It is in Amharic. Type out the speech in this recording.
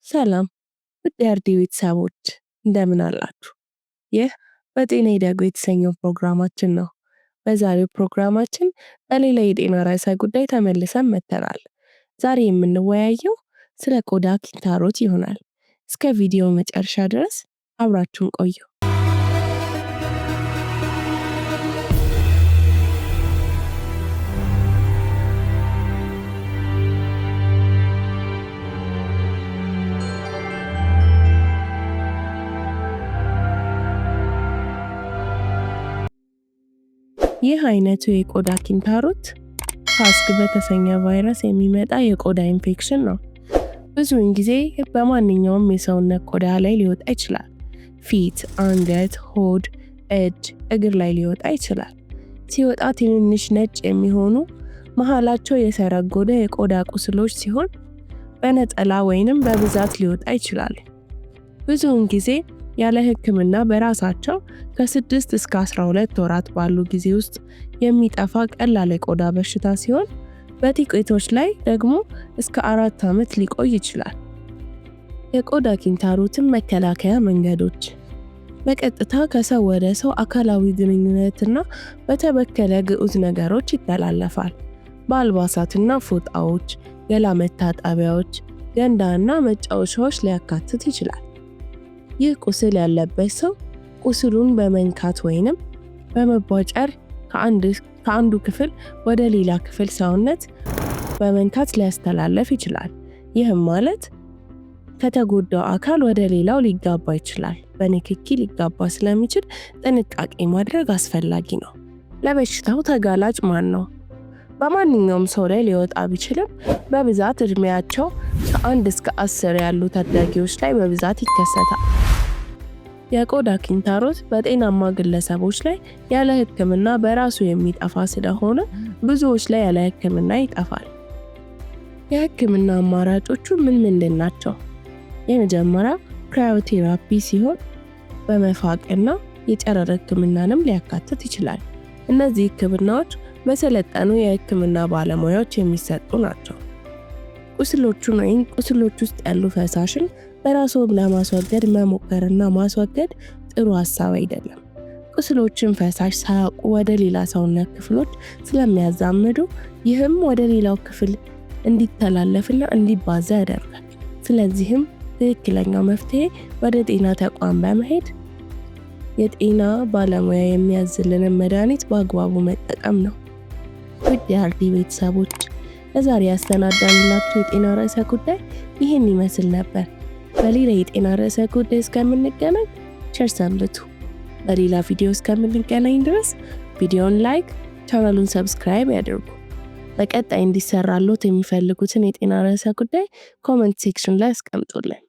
ሰላም ውድ የአርዲ ቤተሰቦች እንደምን አላችሁ? ይህ በጤና ይደጉ የተሰኘው ፕሮግራማችን ነው። በዛሬው ፕሮግራማችን በሌላ የጤና ርዕሰ ጉዳይ ተመልሰን መጥተናል። ዛሬ የምንወያየው ስለ ቆዳ ኪንታሮት ይሆናል። እስከ ቪዲዮ መጨረሻ ድረስ አብራችሁን ቆዩ። ይህ አይነቱ የቆዳ ኪንታሮት ፓስክ በተሰኘ ቫይረስ የሚመጣ የቆዳ ኢንፌክሽን ነው። ብዙውን ጊዜ በማንኛውም የሰውነት ቆዳ ላይ ሊወጣ ይችላል። ፊት፣ አንገት፣ ሆድ፣ እጅ፣ እግር ላይ ሊወጣ ይችላል። ሲወጣ ትንንሽ ነጭ የሚሆኑ መሃላቸው የሰረጎደ የቆዳ ቁስሎች ሲሆን በነጠላ ወይንም በብዛት ሊወጣ ይችላል። ብዙውን ጊዜ ያለ ሕክምና በራሳቸው ከ6 እስከ 12 ወራት ባሉ ጊዜ ውስጥ የሚጠፋ ቀላል የቆዳ በሽታ ሲሆን በጥቂቶች ላይ ደግሞ እስከ 4 ዓመት ሊቆይ ይችላል። የቆዳ ኪንታሮትን መከላከያ መንገዶች በቀጥታ ከሰው ወደ ሰው አካላዊ ግንኙነትና በተበከለ ግዑዝ ነገሮች ይተላለፋል። በአልባሳትና ፎጣዎች፣ ገላ መታጠቢያዎች፣ ገንዳና መጫወቻዎች ሊያካትት ይችላል። ይህ ቁስል ያለበት ሰው ቁስሉን በመንካት ወይንም በመቧጨር ከአንዱ ክፍል ወደ ሌላ ክፍል ሰውነት በመንካት ሊያስተላልፍ ይችላል። ይህም ማለት ከተጎዳው አካል ወደ ሌላው ሊጋባ ይችላል። በንክኪ ሊጋባ ስለሚችል ጥንቃቄ ማድረግ አስፈላጊ ነው። ለበሽታው ተጋላጭ ማን ነው? በማንኛውም ሰው ላይ ሊወጣ ቢችልም በብዛት እድሜያቸው ከ1 እስከ 10 ያሉ ታዳጊዎች ላይ በብዛት ይከሰታል። የቆዳ ኪንታሮት በጤናማ ግለሰቦች ላይ ያለ ሕክምና በራሱ የሚጠፋ ስለሆነ ብዙዎች ላይ ያለ ሕክምና ይጠፋል። የሕክምና አማራጮቹ ምንድን ናቸው? የመጀመሪያው ክራዮቴራፒ ሲሆን በመፋቅና የጨረር ሕክምናንም ሊያካትት ይችላል። እነዚህ ሕክምናዎች በሰለጠኑ የሕክምና ባለሙያዎች የሚሰጡ ናቸው። ቁስሎቹን ወይም ቁስሎች ውስጥ ያሉ ፈሳሽን በራስዎ ለማስወገድ መሞከርና ማስወገድ ጥሩ ሐሳብ አይደለም። ቁስሎችን ፈሳሽ ሳያውቁ ወደ ሌላ ሰውነት ክፍሎች ስለሚያዛምዱ ይህም ወደ ሌላው ክፍል እንዲተላለፍና እንዲባዛ ያደርጋል። ስለዚህም ትክክለኛው መፍትሄ ወደ ጤና ተቋም በመሄድ የጤና ባለሙያ የሚያዝልንን መድኃኒት በአግባቡ መጠቀም ነው። ውድ የአርዲ ቤተሰቦች ለዛሬ ያሰናዳንላችሁ የጤና ርዕሰ ጉዳይ ይህን ይመስል ነበር። በሌላ የጤና ርዕሰ ጉዳይ እስከምንገናኝ ቸር ሰንብቱ። በሌላ ቪዲዮ እስከምንገናኝ ድረስ ቪዲዮን ላይክ፣ ቻናሉን ሰብስክራይብ ያድርጉ። በቀጣይ እንዲሰራሎት የሚፈልጉትን የጤና ርዕሰ ጉዳይ ኮሜንት ሴክሽን ላይ አስቀምጡልን።